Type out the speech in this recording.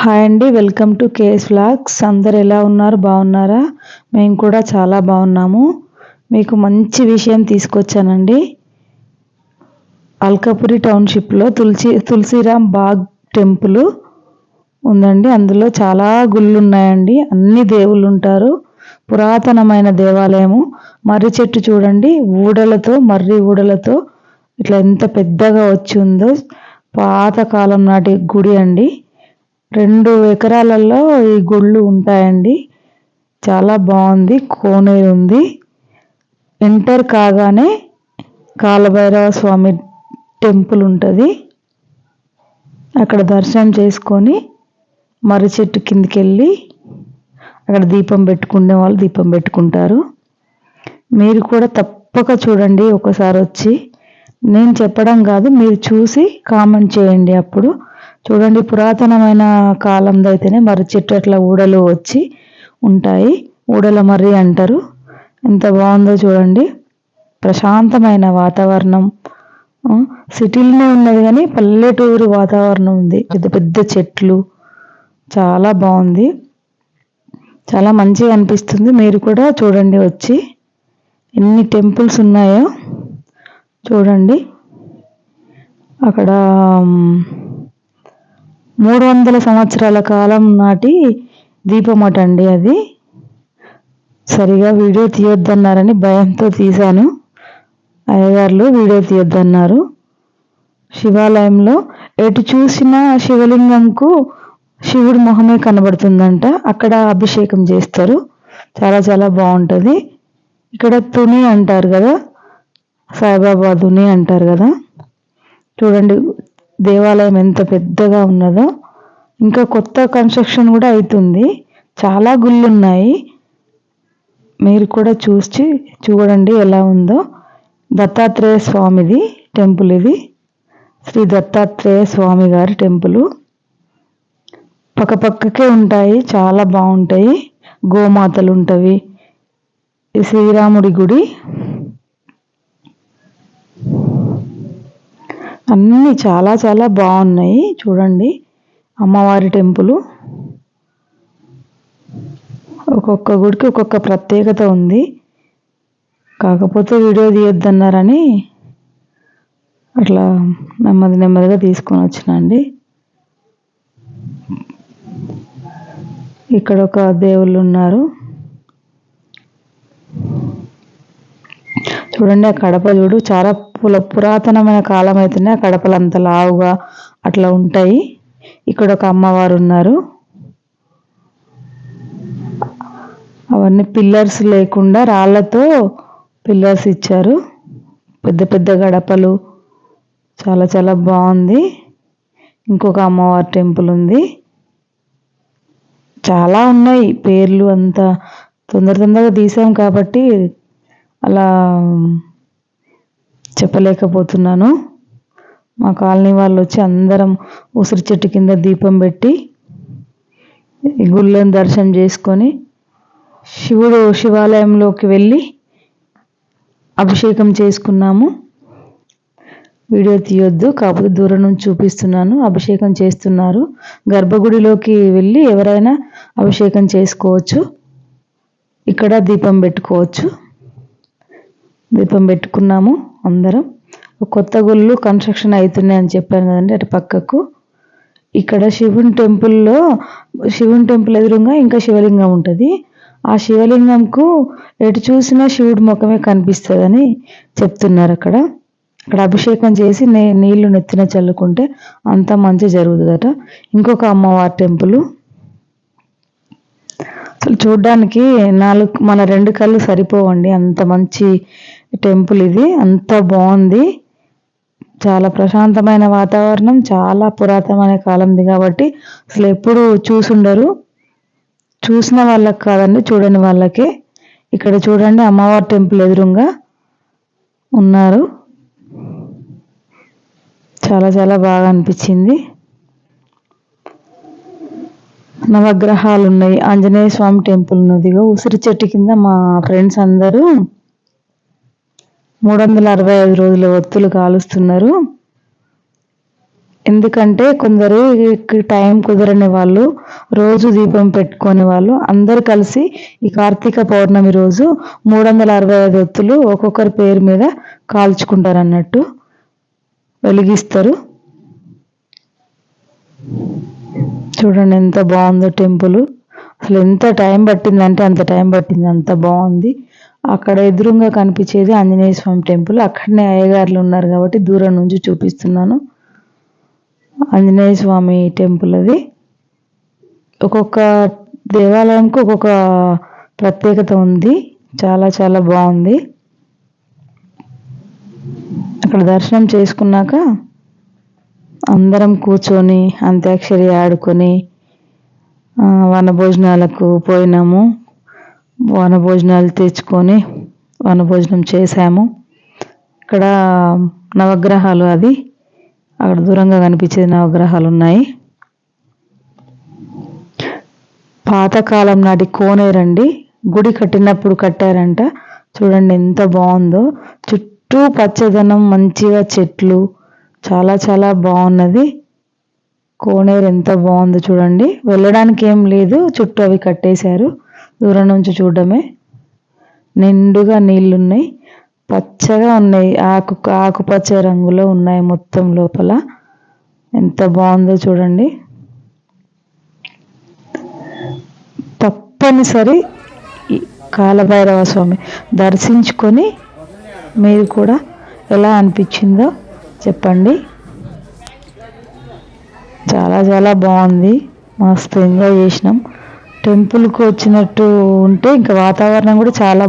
Hi అండి, welcome to KS vlogs. అందరు ఎలా ఉన్నారు? బాగున్నారా? మేము కూడా చాలా బాగున్నాము. మీకు మంచి విషయం తీసుకొచ్చానండి. అల్కాపురి టౌన్షిప్లో తులసిరామ్ బాగ్ టెంపుల్ ఉందండి. అందులో చాలా గుళ్ళు ఉన్నాయండి. అన్ని దేవుళ్ళు ఉంటారు. పురాతనమైన దేవాలయము. మర్రి చెట్టు చూడండి, మర్రి ఊడలతో ఇట్లా ఎంత పెద్దగా వచ్చి ఉందో. పాతకాలం నాటి గుడి అండి. 2 ఎకరాలలో ఈ గుళ్ళు ఉంటాయండి. చాలా బాగుంది. కోనేరు ఉంది. ఎంటర్ కాగానే కాలభైరవ స్వామి టెంపుల్ ఉంటుంది. అక్కడ దర్శనం చేసుకొని మర్రి చెట్టు కిందికి వెళ్ళి అక్కడ దీపం పెట్టుకునే వాళ్ళు దీపం పెట్టుకుంటారు. మీరు కూడా తప్పక చూడండి ఒకసారి వచ్చి. నేను చెప్పడం కాదు, మీరు చూసి కామెంట్ చేయండి. అప్పుడు చూడండి, పురాతనమైన కాలంలో అయితేనే మర్రి చెట్టు అట్లా ఊడలు వచ్చి ఉంటాయి. ఊడల మర్రి అంటారు. ఎంత బాగుందో చూడండి. ప్రశాంతమైన వాతావరణం. సిటీలోనే ఉన్నది కానీ పల్లెటూరు వాతావరణం ఉంది. పెద్ద పెద్ద చెట్లు, చాలా బాగుంది. చాలా మంచిగా అనిపిస్తుంది. మీరు కూడా చూడండి వచ్చి. ఎన్ని టెంపుల్స్ ఉన్నాయో చూడండి. అక్కడ 300 సంవత్సరాల కాలం నాటి దీపమట అండి అది. సరిగా వీడియో తీయొద్దన్నారని భయంతో తీశాను. అయ్యగారులు వీడియో తీయొద్దన్నారు. శివాలయంలో ఎటు చూసినా శివలింగంకు శివుడి మొహమే కనబడుతుందంట. అక్కడ అభిషేకం చేస్తారు. చాలా చాలా బాగుంటుంది. ఇక్కడ తుని అంటారు కదా, సాయిబాబా తుని అంటారు కదా. చూడండి దేవాలయం ఎంత పెద్దగా ఉన్నదో. ఇంకా కొత్త కన్స్ట్రక్షన్ కూడా అవుతుంది. చాలా గుళ్ళు ఉన్నాయి. మీరు కూడా చూడండి ఎలా ఉందో. దత్తాత్రేయ స్వామిది టెంపుల్ ఇది. శ్రీ దత్తాత్రేయ స్వామి గారి టెంపుల్. పక్కపక్కకే ఉంటాయి. చాలా బాగుంటాయి. గోమాతలు ఉంటవి. శ్రీరాముడి గుడి. అన్నీ చాలా చాలా బాగున్నాయి. చూడండి అమ్మవారి టెంపుల్. ఒక్కొక్క గుడికి ఒక్కొక్క ప్రత్యేకత ఉంది. కాకపోతే వీడియో తీయొద్దన్నారని అట్లా నెమ్మదిగా తీసుకొని వచ్చినండి. ఇక్కడ ఒక దేవుళ్ళు ఉన్నారు. చూడండి ఆ కడప చూడు, చాలా పురాతనమైన కాలం అయితేనే ఆ కడపలు అంత లావుగా అట్లా ఉంటాయి. ఇక్కడ ఒక అమ్మవారు ఉన్నారు. అవన్నీ పిల్లర్స్ లేకుండా రాళ్లతో పిల్లర్స్ ఇచ్చారు. పెద్ద పెద్ద గడపలు. చాలా చాలా బాగుంది. ఇంకొక అమ్మవారి టెంపుల్ ఉంది. చాలా ఉన్నాయి పేర్లు. అంతా తొందరగా తీసాం కాబట్టి అలా చెప్పలేకపోతున్నాను. మా కాలనీ వాళ్ళు వచ్చి అందరం ఉసిరి చెట్టు కింద దీపం పెట్టి గుళ్ళని దర్శనం చేసుకొని శివాలయంలోకి వెళ్ళి అభిషేకం చేసుకున్నాము. వీడియో తీయొద్దు, కాకపోతే దూరం నుంచి చూపిస్తున్నాను. అభిషేకం చేస్తున్నారు. గర్భగుడిలోకి వెళ్ళి ఎవరైనా అభిషేకం చేసుకోవచ్చు. ఇక్కడ దీపం పెట్టుకోవచ్చు. దీపం పెట్టుకున్నాము అందరం. కొత్త గుళ్ళు కన్స్ట్రక్షన్ అవుతున్నాయి అని చెప్పాను కదండి అటు పక్కకు. ఇక్కడ శివుని టెంపుల్ ఎదురుగా ఇంకా శివలింగం ఉంటుంది. ఆ శివలింగంకు ఎటు చూసినా శివుడి ముఖమే కనిపిస్తుందని చెప్తున్నారు. అక్కడ అభిషేకం చేసి నీళ్లు నెత్తిన చల్లుకుంటే అంత మంచి జరుగుతుందట. ఇంకొక అమ్మవారి టెంపుల్. అసలు చూడ్డానికి మన 2 కళ్ళు సరిపోవండి. అంత మంచి టెంపుల్ ఇది. అంత బాగుంది. చాలా ప్రశాంతమైన వాతావరణం. చాలా పురాతనమైన కాలంది కాబట్టి అసలు ఎప్పుడు చూసుండరు. చూసిన వాళ్ళకి కాదండి, చూడని వాళ్ళకే. ఇక్కడ చూడండి అమ్మవారి టెంపుల్ ఎదురుగా ఉన్నారు. చాలా చాలా బాగా అనిపించింది. నవగ్రహాలు ఉన్నాయి. ఆంజనేయ స్వామి టెంపుల్ ఉన్నది. ఉసిరి చెట్టు కింద మా ఫ్రెండ్స్ అందరూ 365 రోజుల ఒత్తులు కాలుస్తున్నారు. ఎందుకంటే కొందరు టైం కుదరని వాళ్ళు, రోజు దీపం పెట్టుకునే వాళ్ళు అందరూ కలిసి ఈ కార్తీక పౌర్ణమి రోజు 365 ఒత్తులు ఒక్కొక్కరి పేరు మీద కాల్చుకుంటారు అన్నట్టు, వెలిగిస్తారు. చూడండి ఎంత బాగుందో టెంపుల్. అసలు ఎంత టైం పట్టిందంటే అంత టైం పట్టింది, అంత బాగుంది. అక్కడ ఎదురుగా కనిపించేది ఆంజనేయ స్వామి టెంపుల్. అక్కడనే అయ్యగారులు ఉన్నారు కాబట్టి దూరం నుంచి చూపిస్తున్నాను. ఆంజనేయ స్వామి టెంపుల్ అది. ఒక్కొక్క దేవాలయంకి ఒక్కొక్క ప్రత్యేకత ఉంది. చాలా చాలా బాగుంది. అక్కడ దర్శనం చేసుకున్నాక అందరం కూర్చొని అంత్యాక్షరి ఆడుకొని వనభోజనాలకు పోయినాము. వనభోజనాలు తెచ్చుకొని వనభోజనం చేసాము. ఇక్కడ నవగ్రహాలు, అది అక్కడ దూరంగా కనిపించే నవగ్రహాలు ఉన్నాయి. పాతకాలం నాటి కోనేరండి. గుడి కట్టినప్పుడు కట్టారంట. చూడండి ఎంత బాగుందో. చుట్టూ పచ్చదనం, మంచిగా చెట్లు, చాలా చాలా బాగున్నది. కోనేరు ఎంత బాగుందో చూడండి. వెళ్ళడానికి ఏం లేదు, చుట్టూ అవి కట్టేశారు. దూరం నుంచి చూడడమే. నిండుగా నీళ్లున్నాయి, పచ్చగా ఉన్నాయి, ఆకుపచ్చ రంగులో ఉన్నాయి మొత్తం లోపల. ఎంత బాగుందో చూడండి. తప్పనిసరి ఈ కాలభైరవ స్వామి దర్శించుకొని మీరు కూడా ఎలా అనిపించిందో చెప్పండి. చాలా చాలా బాగుంది. మస్తు ఎంజాయ్ చేసినాం. టెంపుల్కి వచ్చినట్టు ఉంటే ఇంకా వాతావరణం కూడా చాలా